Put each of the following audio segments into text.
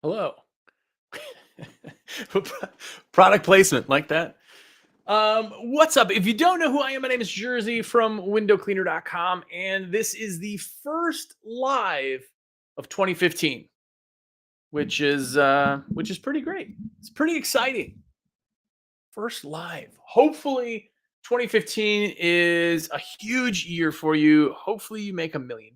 Hello. Product placement like that. What's up? If you don't know who I am, my name is Jersey from windowcleaner.com, and this is the first live of 2015, which is pretty great. It's pretty exciting. First live. Hopefully 2015 is a huge year for you. Hopefully you make $1 million.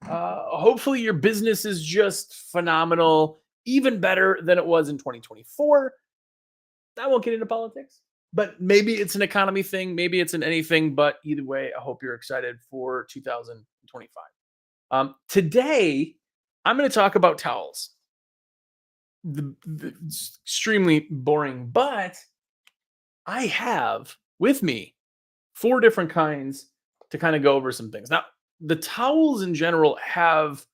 Hopefully your business is just phenomenal, even better than it was in 2024. I won't get into politics, but maybe it's an economy thing, maybe it's an anything, but either way, I hope you're excited for 2025. Today, I'm going to talk about towels. It's extremely boring, but I have with me four different kinds to kind of go over some things. Now, the towels in general have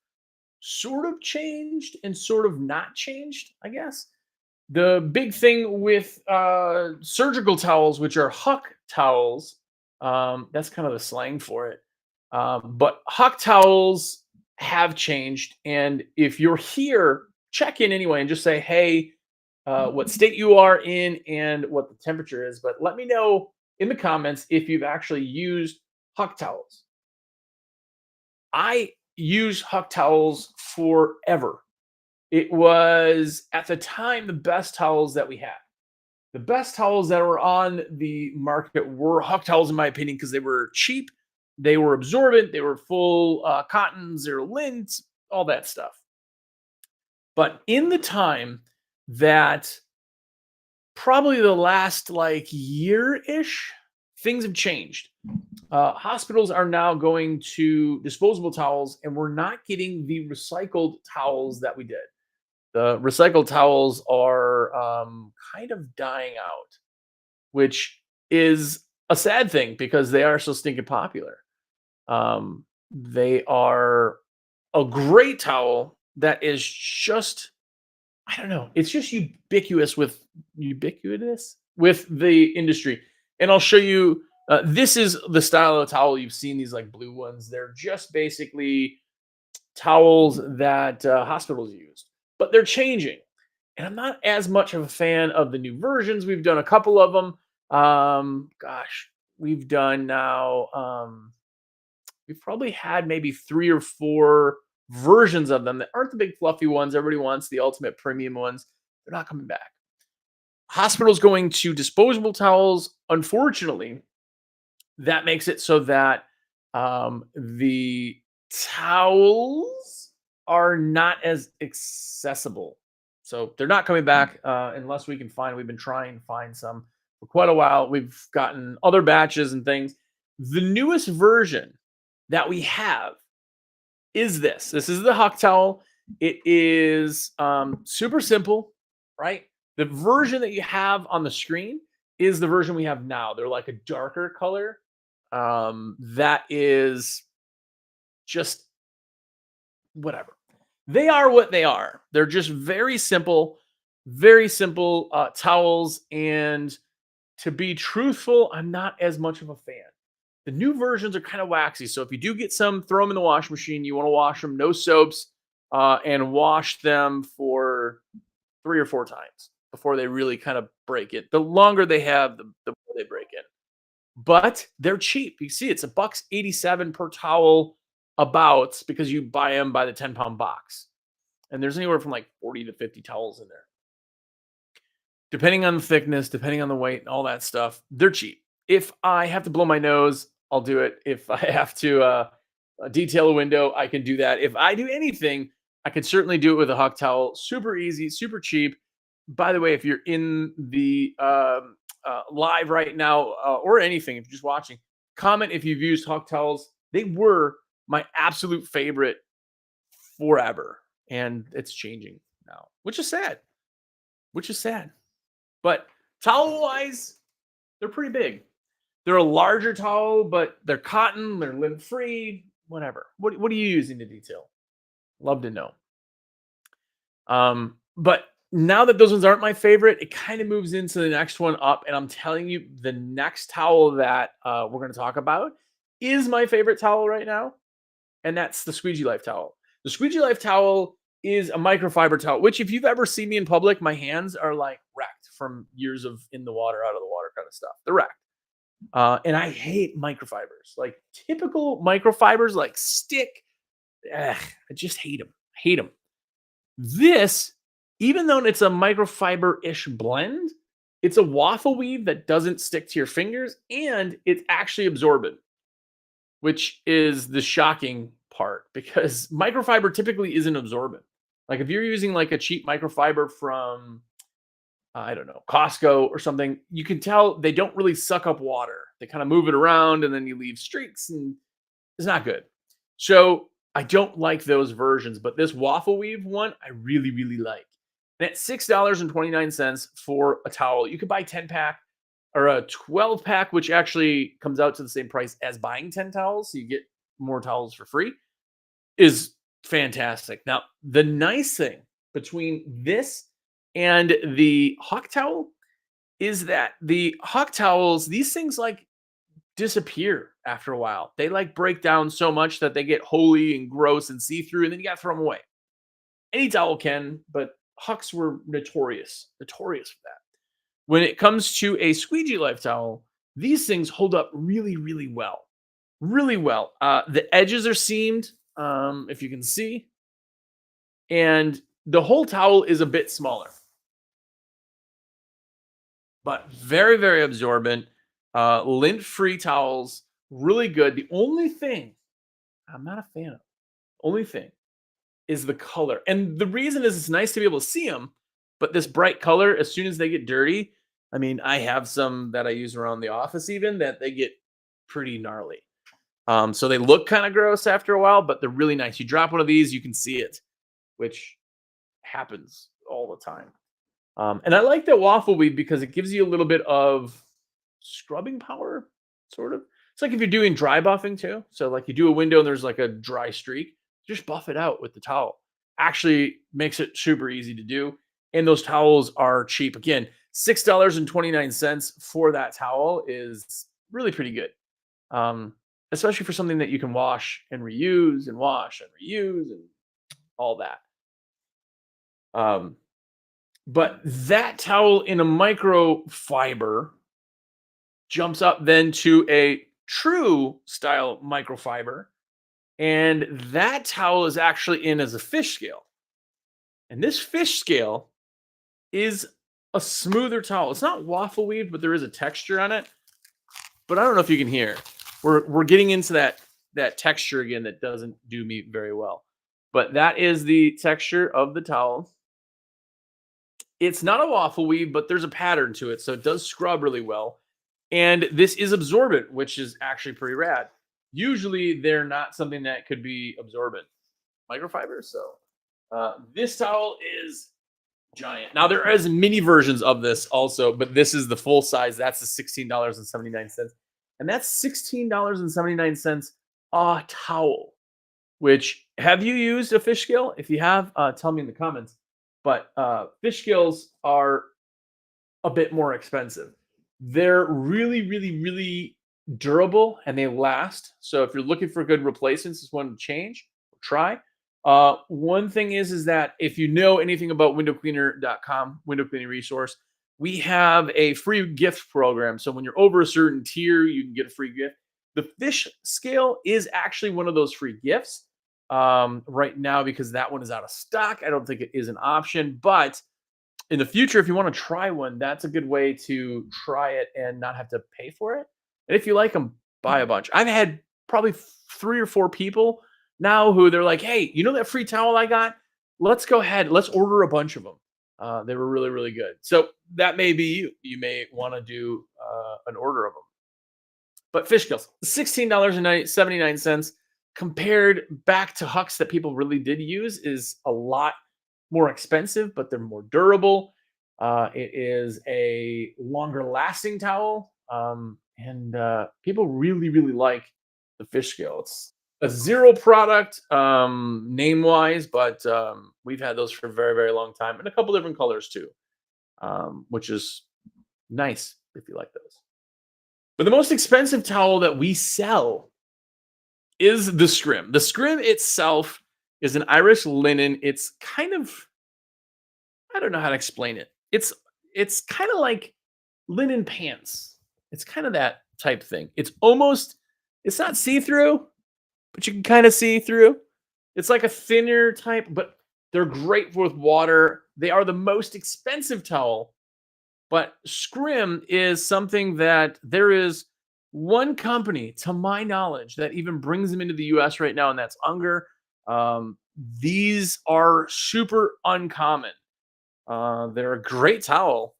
sort of changed and sort of not changed, I guess. The big thing with surgical towels, which are Huck towels, that's kind of the slang for it. But Huck towels have changed. And if you're here, check in anyway and just say, hey, what state you are in and what the temperature is. But let me know in the comments if you've actually used Huck towels. I use Huck towels forever. It was at the time the best towels that we had. The best towels that were on the market were Huck towels, in my opinion, because they were cheap, they were absorbent, they were full cotton, zero lint, all that stuff. But in the time that probably the last like year ish, things have changed. Hospitals are now going to disposable towels, and we're not getting the recycled towels that we did. The recycled towels are kind of dying out, which is a sad thing because they are so stinking popular. They are a great towel that is just, I don't know, it's just ubiquitous with the industry. And I'll show you. This is the style of towel you've seen. These like blue ones. They're just basically towels that hospitals use, but they're changing. And I'm not as much of a fan of the new versions. We've done a couple of them. Gosh, we've done now. We've probably had maybe three or four versions of them that aren't the big fluffy ones. Everybody wants the ultimate premium ones. They're not coming back. Hospitals going to disposable towels. Unfortunately, that makes it so that the towels are not as accessible. So they're not coming back unless we can find. We've been trying to find some for quite a while. We've gotten other batches and things. The newest version that we have is this. This is the Huck towel. It is super simple, right? The version that you have on the screen is the version we have now. They're like a darker color. That is just whatever. They are what they are. They're just very simple towels. And to be truthful, I'm not as much of a fan. The new versions are kind of waxy. So if you do get some, throw them in the wash machine. You want to wash them, no soaps, and wash them for 3 or 4 times before they really kind of break it. The longer they have, the more they break it. But they're cheap. You see, it's $1.87 per towel, about, because you buy them by the 10-pound box. And there's anywhere from like 40 to 50 towels in there. Depending on the thickness, depending on the weight, and all that stuff, they're cheap. If I have to blow my nose, I'll do it. If I have to detail a window, I can do that. If I do anything, I can certainly do it with a Huck towel. Super easy, super cheap. By the way, if you're in the live right now or anything, if you're just watching, comment if you've used Huck towels. They were my absolute favorite forever, and it's changing now, which is sad. Which is sad. But towel wise, they're pretty big. They're a larger towel, but they're cotton, they're lint free, whatever. What are you using to detail? Love to know. But now that those ones aren't my favorite, it kind of moves into the next one up. And I'm telling you, the next towel that we're going to talk about is my favorite towel right now. And that's the Squeegee Life towel. The Squeegee Life towel is a microfiber towel, which if you've ever seen me in public, my hands are like wrecked from years of in the water, out of the water kind of stuff. They're wrecked. And I hate microfibers. Like typical microfibers, like stick. I just hate them. Hate them. This, even though it's a microfiber-ish blend, it's a waffle weave that doesn't stick to your fingers, and it's actually absorbent, which is the shocking part because microfiber typically isn't absorbent. Like if you're using like a cheap microfiber from I don't know, Costco or something, you can tell they don't really suck up water. They kind of move it around and then you leave streaks and it's not good. So I don't like those versions, but this waffle weave one I really, really like. And at $6.29 for a towel, you could buy 10 pack or a 12 pack, which actually comes out to the same price as buying 10 towels. So you get more towels for free, is fantastic. Now, the nice thing between this and the Huck towel is that the Huck towels, these things like disappear after a while. They like break down so much that they get holy and gross and see through, and then you got to throw them away. Any towel can, but Hucks were notorious for that. When it comes to a Squeegee Life towel, these things hold up really, really well. Really well. The edges are seamed, if you can see, and the whole towel is a bit smaller, but very, very absorbent. Lint-free towels, really good. The only thing I'm not a fan of, only thing is the color. And the reason is it's nice to be able to see them, but this bright color, as soon as they get dirty, I mean, I have some that I use around the office even that they get pretty gnarly. So they look kind of gross after a while, but they're really nice. You drop one of these, you can see it, which happens all the time. And I like that waffle weave because it gives you a little bit of scrubbing power, sort of. It's like if you're doing dry buffing too. So like you do a window and there's like a dry streak, just buff it out with the towel. Actually makes it super easy to do. And those towels are cheap. Again, $6.29 for that towel is really pretty good. Especially for something that you can wash and reuse and wash and reuse and all that. But that towel in a microfiber jumps up then to a true style microfiber. And that towel is actually in as a fish scale. And this fish scale is a smoother towel. It's not waffle weave, but there is a texture on it. But I don't know if you can hear. We're getting into that texture again that doesn't do me very well. But that is the texture of the towel. It's not a waffle weave, but there's a pattern to it, so it does scrub really well. And this is absorbent, which is actually pretty rad. Usually, they're not something that could be absorbent. Microfiber, so this towel is giant. Now there is mini versions of this also, but this is the full size. That's the $16.79, and that's $16.79 a towel. Which have you used a fish scale? If you have, tell me in the comments. But fish scales are a bit more expensive. They're really, really, really durable and they last. So if you're looking for good replacements, it's one to change or try. One thing is that if you know anything about windowcleaner.com, window cleaning resource, we have a free gift program. So when you're over a certain tier, you can get a free gift. The fish scale is actually one of those free gifts right now because that one is out of stock. I don't think it is an option, but in the future, if you want to try one, that's a good way to try it and not have to pay for it. And if you like them, buy a bunch. I've had probably 3 or 4 people now who they're like, hey, you know that free towel I got? Let's go ahead. Let's order a bunch of them. They were really, really good. So that may be you. You may want to do an order of them. But fish scales, $16.79 compared back to Hucks that people really did use is a lot more expensive, but they're more durable. It is a longer lasting towel. And people really, really like the fish scale. It's a zero product name wise, but we've had those for a very, very long time and a couple different colors too, which is nice if you like those. But the most expensive towel that we sell is the Scrim. The Scrim itself is an Irish linen. It's kind of, I don't know how to explain it. It's kind of like linen pants. It's kind of that type thing. It's not see-through, but you can kind of see through. It's like a thinner type, but they're great with water. They are the most expensive towel, but Scrim is something that there is one company, to my knowledge, that even brings them into the US right now, and that's Unger. These are super uncommon. They're a great towel.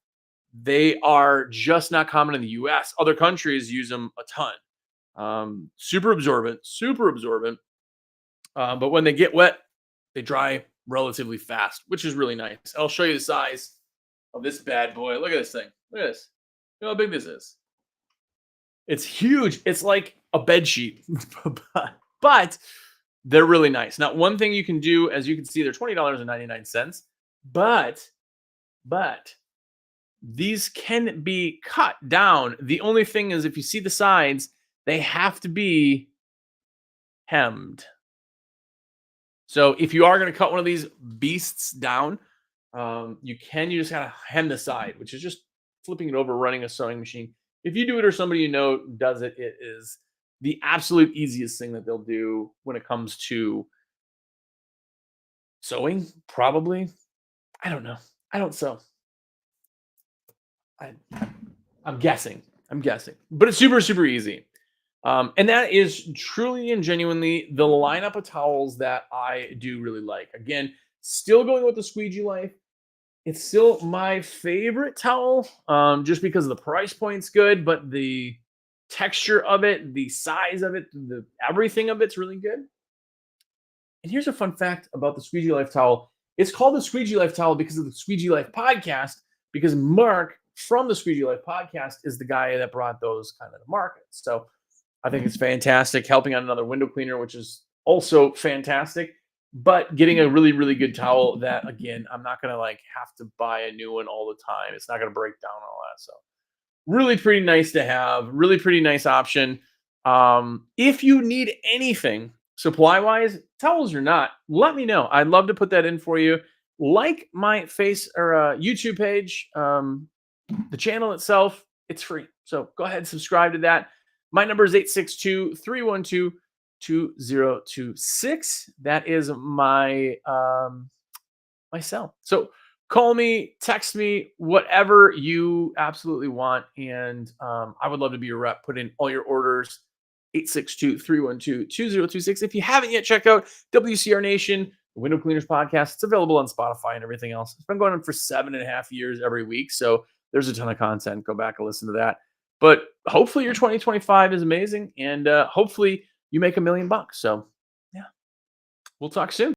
They are just not common in the US. Other countries use them a ton. Super absorbent, super absorbent. But when they get wet, they dry relatively fast, which is really nice. I'll show you the size of this bad boy. Look at this thing. Look at this. Look how big this is. It's huge. It's like a bed sheet, but they're really nice. Now, one thing you can do, as you can see, they're $20.99, but these can be cut down. The only thing is, if you see the sides, they have to be hemmed. So if you are going to cut one of these beasts down, you just gotta hem the side, which is just flipping it over, running a sewing machine. If you do it or somebody you know does it, it is the absolute easiest thing that they'll do when it comes to sewing. Probably, I don't know. I don't sew. I, I'm guessing. I'm guessing, but it's super super easy. And that is truly and genuinely the lineup of towels that I do really like. Again, still going with the Squeegee Life. It's still my favorite towel, just because the price point's good, but the texture of it, the size of it, the everything of it's really good. And here's a fun fact about the Squeegee Life towel. It's called the Squeegee Life towel because of the Squeegee Life podcast, because Mark from the Squeegee Life podcast is the guy that brought those kind of to market. So I think it's fantastic, helping out another window cleaner, which is also fantastic. But getting a really, really good towel that, again, I'm not gonna like have to buy a new one all the time. It's not gonna break down and all that. So really pretty nice to have, really pretty nice option. If you need anything supply wise, towels or not, let me know. I'd love to put that in for you. Like my face or YouTube page, the channel itself, it's free. So go ahead and subscribe to that. My number is 862-312-2026. That is my cell. So call me, text me, whatever you absolutely want. And I would love to be your rep. Put in all your orders. 862-312-2026. If you haven't yet, check out WCR Nation, the Window Cleaners podcast. It's available on Spotify and everything else. It's been going on for 7.5 years every week. So there's a ton of content. Go back and listen to that. But hopefully your 2025 is amazing. And hopefully you make $1 million. So yeah, we'll talk soon.